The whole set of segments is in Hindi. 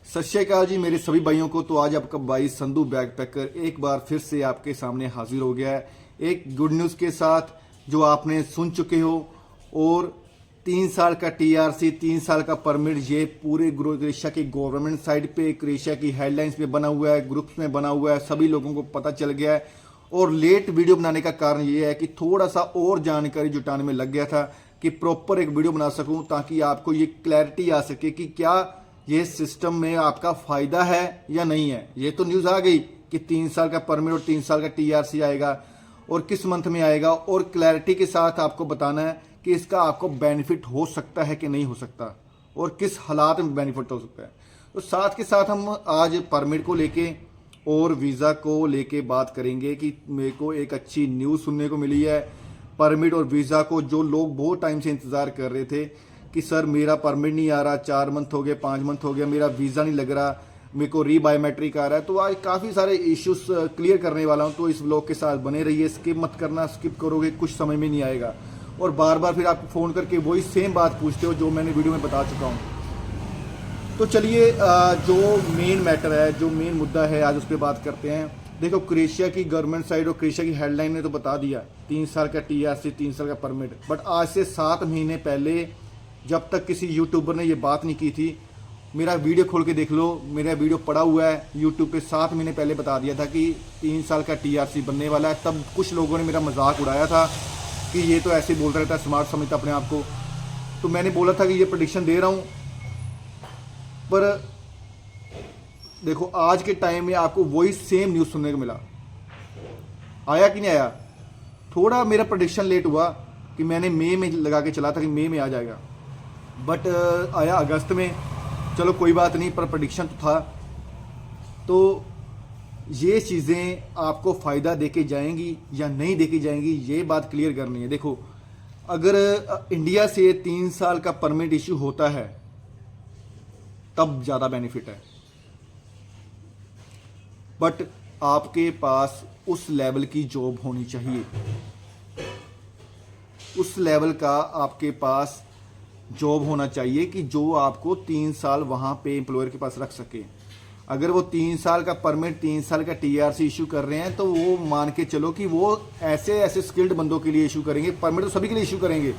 सत श्री अकाल जी मेरे सभी भाइयों को। तो आज आपका भाई संधू बैकपैकर एक बार फिर से आपके सामने हाजिर हो गया है एक गुड न्यूज़ के साथ जो आपने सुन चुके हो। और 3 साल का टीआरसी, 3 साल का परमिट, ये पूरे क्रोएशिया की गवर्नमेंट साइट पे, क्रोएशिया की हेडलाइंस पे बना हुआ है, ग्रुप्स में बना हुआ है, सभी लोगों को पता चल गया है। और लेट वीडियो बनाने का कारण ये है कि थोड़ा सा और जानकारी जुटाने में लग गया था कि प्रॉपर एक वीडियो बना सकूं, ताकि आपको ये क्लैरिटी आ सके कि क्या ये सिस्टम में आपका फायदा है या नहीं है। ये तो न्यूज़ आ गई कि 3 साल का परमिट और 3 साल का टीआरसी आएगा और किस मंथ में आएगा, और क्लैरिटी के साथ आपको बताना है कि इसका आपको बेनिफिट हो सकता है कि नहीं हो सकता और किस हालात में बेनिफिट हो सकता है। तो साथ के साथ हम आज परमिट को लेके और वीज़ा को लेके बात करेंगे कि मेरे को एक अच्छी न्यूज़ सुनने को मिली है। परमिट और वीज़ा को जो लोग बहुत टाइम से इंतज़ार कर रहे थे कि सर मेरा परमिट नहीं आ रहा, 4 मंथ हो गए, 5 मंथ हो गया, मेरा वीज़ा नहीं लग रहा, मेरे को रीबायोमेट्रिक आ रहा है। तो आज काफ़ी सारे इश्यूज क्लियर करने वाला हूं, तो इस ब्लॉग के साथ बने रहिए। स्किप मत करना, स्किप करोगे कुछ समझ में नहीं आएगा और बार बार फिर आप फ़ोन करके वही सेम बात पूछते हो जो मैंने वीडियो में बता चुका हूँ। तो चलिए जो मेन मैटर है, जो मेन मुद्दा है, आज उस पर बात करते हैं। देखो, क्रोएशिया की गवर्नमेंट साइड और क्रोएशिया की हेडलाइन ने तो बता दिया 3 साल का टीआरसी, 3 साल का परमिट। बट आज से 7 महीने पहले जब तक किसी यूट्यूबर ने ये बात नहीं की थी, मेरा वीडियो खोल के देख लो, मेरा वीडियो पड़ा हुआ है यूट्यूब पे, 7 महीने पहले बता दिया था कि 3 साल का टीआरसी बनने वाला है। तब कुछ लोगों ने मेरा मजाक उड़ाया था कि ये तो ऐसे बोलता रहता है, स्मार्ट समझता अपने आप को। तो मैंने बोला था कि ये प्रेडिक्शन दे रहा हूँ, पर देखो आज के टाइम में आपको वही सेम न्यूज़ सुनने को मिला। आया कि नहीं आया? थोड़ा मेरा प्रेडिक्शन लेट हुआ कि मैंने मई में लगा के चला था कि मई में आ जाएगा, बट आया अगस्त में। चलो कोई बात नहीं, पर प्रेडिक्शन तो था। तो ये चीज़ें आपको फ़ायदा देके जाएंगी या नहीं देके जाएंगी, ये बात क्लियर करनी है। देखो, अगर इंडिया से 3 साल का परमिट इशू होता है तब ज़्यादा बेनिफिट है, बट आपके पास उस लेवल की जॉब होनी चाहिए, उस लेवल का आपके पास जॉब होना चाहिए कि जो आपको 3 साल वहाँ पे एम्प्लॉयर के पास रख सके। अगर वो 3 साल का परमिट, 3 साल का टीआरसी इशू कर रहे हैं, तो वो मान के चलो कि वो ऐसे ऐसे स्किल्ड बंदों के लिए इशू करेंगे। परमिट तो सभी के लिए इशू करेंगे,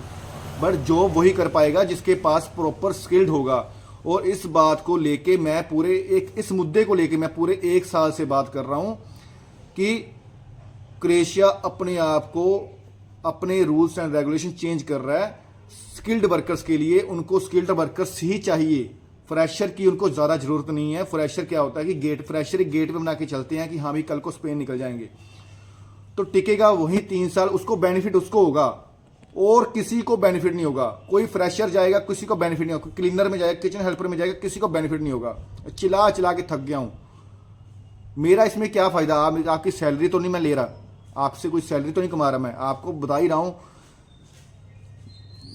बट जॉब वही कर पाएगा जिसके पास प्रॉपर स्किल्ड होगा। और इस बात को लेके मैं पूरे इस मुद्दे को लेके मैं पूरे 1 साल से बात कर रहा हूँ कि क्रोएशिया अपने आप को, अपने रूल्स एंड रेगुलेशन चेंज कर रहा है स्किल्ड वर्कर्स के लिए। उनको स्किल्ड वर्कर्स ही चाहिए, फ्रेशर की उनको ज़्यादा ज़रूरत नहीं है। फ्रेशर क्या होता है कि फ्रेशर एक गेट पे बना के चलते हैं कि हाँ भी कल को स्पेन निकल जाएंगे, तो टिकेगा वही 3 साल। उसको बेनिफिट उसको होगा और किसी को बेनिफिट नहीं होगा। कोई फ्रेशर जाएगा, किसी को बेनिफिट नहीं होगा। क्लीनर में जाएगा, किचन हेल्पर में जाएगा, किसी को बेनिफिट नहीं होगा। चिल्ला चिल्ला के थक गया हूँ। मेरा इसमें क्या फ़ायदा? आपकी सैलरी तो नहीं मैं ले रहा, आपसे कोई सैलरी तो नहीं कमा रहा, मैं आपको बता ही रहा हूँ।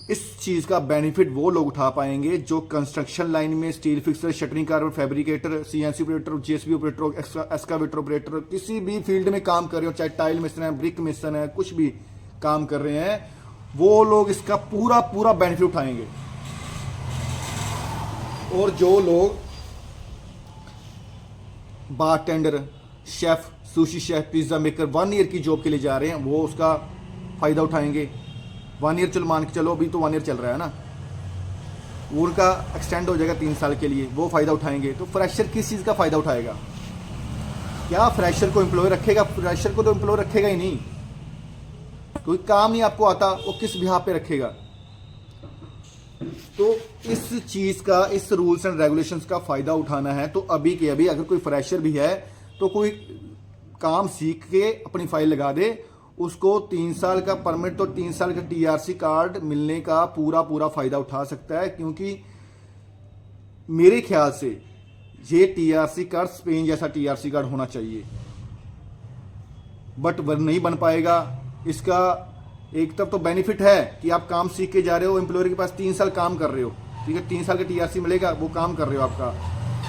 इस चीज़ का बेनिफिट वो लोग उठा पाएंगे जो कंस्ट्रक्शन लाइन में steel fixer, shuttering car, fabricator, CNC operator, JCB operator, excavator operator, किसी भी फील्ड में काम कर रहे हो, चाहे टाइल मिस्त्री है, ब्रिक मिस्त्री है, कुछ भी काम कर रहे हैं, वो लोग इसका पूरा पूरा बेनिफिट उठाएंगे। और जो लोग bartender, chef, sushi chef, pizza maker 1 year की जॉब के लिए जा रहे हैं, वो उसका फायदा उठाएंगे। 1 ईयर चलो मान के चलो, अभी तो 1 ईयर चल रहा है ना, उनका एक्सटेंड हो जाएगा 3 साल के लिए, वो फ़ायदा उठाएंगे। तो फ्रेशर किस चीज़ का फ़ायदा उठाएगा? क्या फ्रेशर को एम्प्लॉय रखेगा? फ्रेशर को तो एम्प्लॉय रखेगा ही नहीं। कोई काम नहीं आपको आता, वो किस बिहाफ पे रखेगा? तो इस चीज़ का, इस रूल्स एंड रेगुलेशंस का फ़ायदा उठाना है। तो अभी के अभी अगर कोई फ्रेशर भी है तो कोई काम सीख के अपनी फाइल लगा दे, उसको 3 साल का परमिट तो 3 साल का टीआरसी कार्ड मिलने का पूरा पूरा फ़ायदा उठा सकता है। क्योंकि मेरे ख्याल से ये टीआरसी कार्ड स्पेन जैसा टीआरसी कार्ड होना चाहिए, बट वह नहीं बन पाएगा। इसका एक तरफ तो बेनिफिट है कि आप काम सीख के जा रहे हो, एम्प्लॉयर के पास 3 साल काम कर रहे हो, ठीक है, 3 साल का टीआरसी मिलेगा, वो काम कर रहे हो आपका।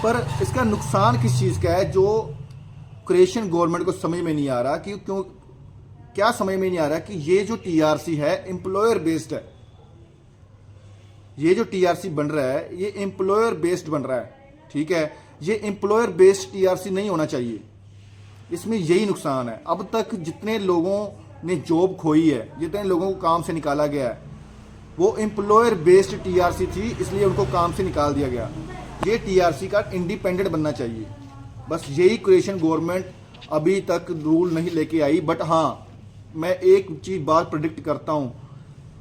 पर इसका नुकसान किस चीज़ का है जो क्रोएशियन गवर्नमेंट को समझ में नहीं आ रहा कि क्यों, क्या समझ में नहीं आ रहा कि ये जो टीआरसी है एम्प्लॉयर बेस्ड है। ये जो टीआरसी बन रहा है ये एम्प्लॉयर बेस्ड बन रहा है, ठीक है। ये एम्प्लॉयर बेस्ड टीआरसी नहीं होना चाहिए। इसमें यही नुकसान है। अब तक जितने लोगों ने जॉब खोई है, जितने लोगों को काम से निकाला गया है, वो एम्प्लॉयर बेस्ड टीआरसी थी, इसलिए उनको काम से निकाल दिया गया। ये टीआरसी का इंडिपेंडेंट बनना चाहिए। बस यही क्वेश्चन गवर्नमेंट अभी तक रूल नहीं लेके आई। बट हाँ, मैं एक चीज़ बात प्रेडिक्ट करता हूँ,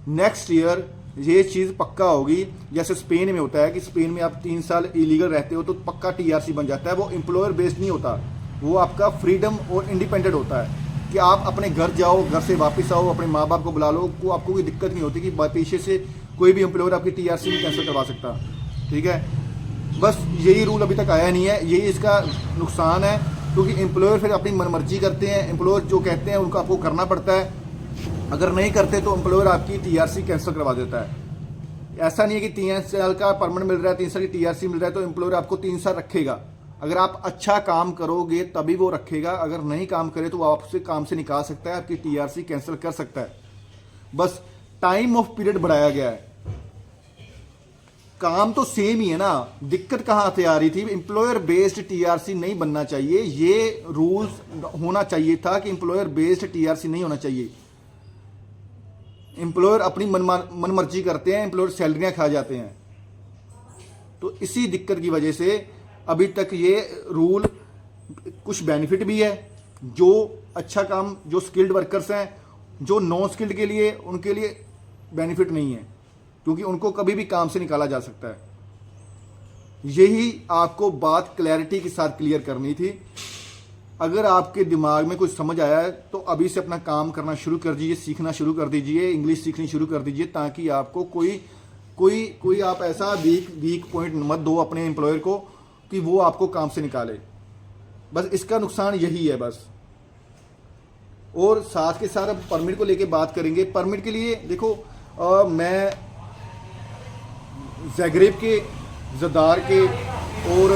नेक्स्ट ईयर ये चीज़ पक्का होगी। जैसे स्पेन में होता है कि स्पेन में आप 3 साल इलीगल रहते हो तो पक्का टीआरसी बन जाता है। वो एम्प्लॉयर बेस्ड नहीं होता, वो आपका फ्रीडम और इंडिपेंडेंट होता है कि आप अपने घर जाओ, घर से वापस आओ, अपने माँ बाप को बुला लो, को आपको कोई दिक्कत नहीं होती कि पीछे से कोई भी एम्प्लॉयर आपकी टीआरसी नहीं कैंसिल करवा सकता। ठीक है, बस यही रूल अभी तक आया नहीं है। यही इसका नुकसान है, क्योंकि एम्प्लॉयर फिर अपनी मनमर्जी करते हैं। एम्प्लॉयर जो कहते हैं उनको आपको करना पड़ता है, अगर नहीं करते तो एम्प्लॉयर आपकी टीआरसी कैंसिल करवा देता है। ऐसा नहीं है कि 3 साल का परमानेंट मिल रहा है, 3 साल की टीआरसी मिल रहा है तो एम्प्लॉयर आपको 3 साल रखेगा। अगर आप अच्छा काम करोगे तभी वो रखेगा, अगर नहीं काम करे तो वो आपसे काम से निकाल सकता है, आपकी टीआरसी कैंसिल कर सकता है। बस टाइम ऑफ पीरियड बढ़ाया गया है। काम तो सेम ही है ना, दिक्कत कहां से आ रही थी? एम्प्लॉयर बेस्ड टीआरसी नहीं बनना चाहिए, ये रूल्स होना चाहिए था कि एम्प्लॉयर बेस्ड टीआरसी नहीं होना चाहिए। एम्प्लॉयर अपनी मनमर्जी करते हैं, एम्प्लॉयर सैलरियां खा जाते हैं। तो इसी दिक्कत की वजह से अभी तक ये रूल, कुछ बेनिफिट भी है, जो अच्छा काम, जो स्किल्ड वर्कर्स हैं, जो नॉन स्किल्ड के लिए, उनके लिए बेनिफिट नहीं है, क्योंकि उनको कभी भी काम से निकाला जा सकता है। यही आपको बात क्लैरिटी के साथ क्लियर करनी थी। अगर आपके दिमाग में कुछ समझ आया है तो अभी से अपना काम करना शुरू कर दीजिए, सीखना शुरू कर दीजिए, इंग्लिश सीखनी शुरू कर दीजिए, ताकि आपको कोई आप ऐसा वीक पॉइंट मत दो अपने एम्प्लॉयर को कि वो आपको काम से निकाले। बस इसका नुकसान यही है बस। और साथ के साथ अब परमिट को लेके बात करेंगे। परमिट के लिए देखो, मैं ज़ाग्रेब के, ज़दार के और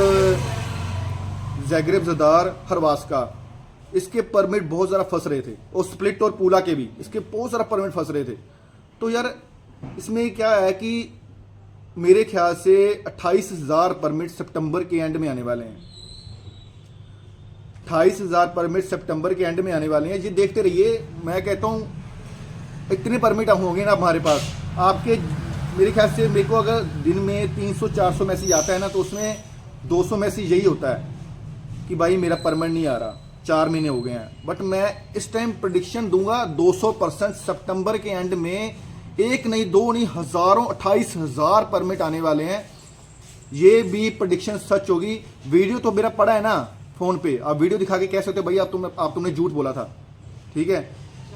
ज़ाग्रेब, ज़दार, हरवास्का, इसके परमिट बहुत ज़्यादा फंस रहे थे, और स्प्लिट और पूला के भी इसके बहुत ज़्यादा परमिट फंस रहे थे। तो यार इसमें क्या है कि मेरे ख्याल से 28,000 परमिट सितंबर के एंड में आने वाले हैं। 28,000 परमिट सितंबर के एंड में आने वाले हैं। ये देखते रहिए, मैं कहता हूँ इतने परमिट होंगे ना हमारे पास, आपके मेरे ख्याल से, मेरे को अगर दिन में 300-400 मैसेज आता है ना, तो उसमें 200 मैसेज यही होता है कि भाई मेरा परमिट नहीं आ रहा, 4 महीने हो गए हैं। बट मैं इस टाइम प्रेडिक्शन दूंगा 200% सितंबर के एंड में 1 नहीं 2 नहीं हजारों 28,000 परमिट आने वाले हैं। ये भी प्रेडिक्शन सच होगी। वीडियो तो मेरा पड़ा है ना फोन पे, आप वीडियो दिखा के कह सकते हो भाई आप तुमने झूठ बोला था। ठीक है,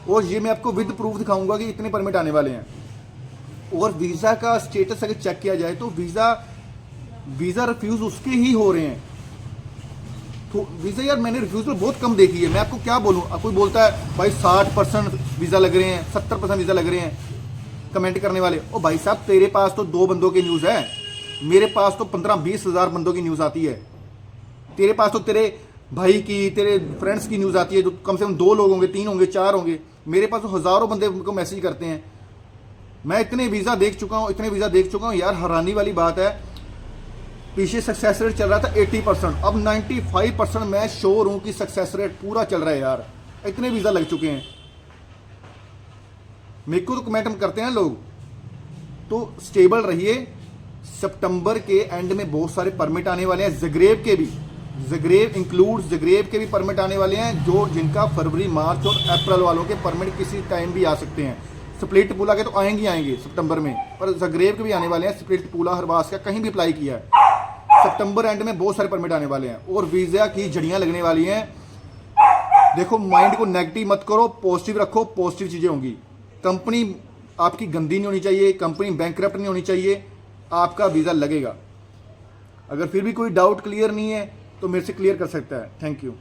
और ये मैं आपको विद प्रूफ दिखाऊंगा कि इतने परमिट आने वाले हैं। और वीजा का स्टेटस अगर चेक किया जाए तो वीजा रिफ्यूज उसके ही हो रहे हैं। तो वीजा यार मैंने रिफ्यूजल बहुत कम देखी है, मैं आपको क्या बोलूं। कोई बोलता है भाई 60% वीजा लग रहे हैं, 70% वीजा लग रहे हैं, कमेंट करने वाले। ओ भाई साहब, तेरे पास तो 2 बंदों की न्यूज़ है, मेरे पास तो 15-20 हज़ार बंदों की न्यूज़ आती है। तेरे पास तो तेरे भाई की, तेरे फ्रेंड्स की न्यूज़ आती है, जो कम से कम 2 लोग होंगे, 3 होंगे, 4 होंगे। मेरे पास तो हज़ारों बंदे उनको मैसेज करते हैं। मैं इतने वीज़ा देख चुका हूँ यार, हैरानी वाली बात है। पीछे सक्सेस रेट चल रहा था 80%, अब 95% मैं श्योर हूँ कि सक्सेस रेट पूरा चल रहा है यार, इतने वीज़ा लग चुके हैं। मेरे को तो कमेंट करते हैं लोग। तो स्टेबल रहिए, सितंबर के एंड में बहुत सारे परमिट आने वाले हैं। ज़ाग्रेब के भी, ज़ाग्रेब के भी परमिट आने वाले हैं, जो जिनका फरवरी, मार्च और अप्रैल वालों के परमिट किसी टाइम भी आ सकते हैं। स्प्लिट पूला के तो आएंगे सितंबर में, पर ज़ाग्रेब के भी आने वाले हैं। स्प्लिट पूला, हरवास्का कहीं भी अप्लाई किया है, सितंबर एंड में बहुत सारे परमिट आने वाले हैं और वीज़ा की झड़ियाँ लगने वाली हैं। देखो, माइंड को नेगेटिव मत करो, पॉजिटिव रखो, पॉजिटिव चीज़ें होंगी। कंपनी आपकी गंदी नहीं होनी चाहिए, कंपनी बैंकक्रप्ट नहीं होनी चाहिए, आपका वीज़ा लगेगा। अगर फिर भी कोई डाउट क्लियर नहीं है तो मेरे से क्लियर कर सकता है। Thank you.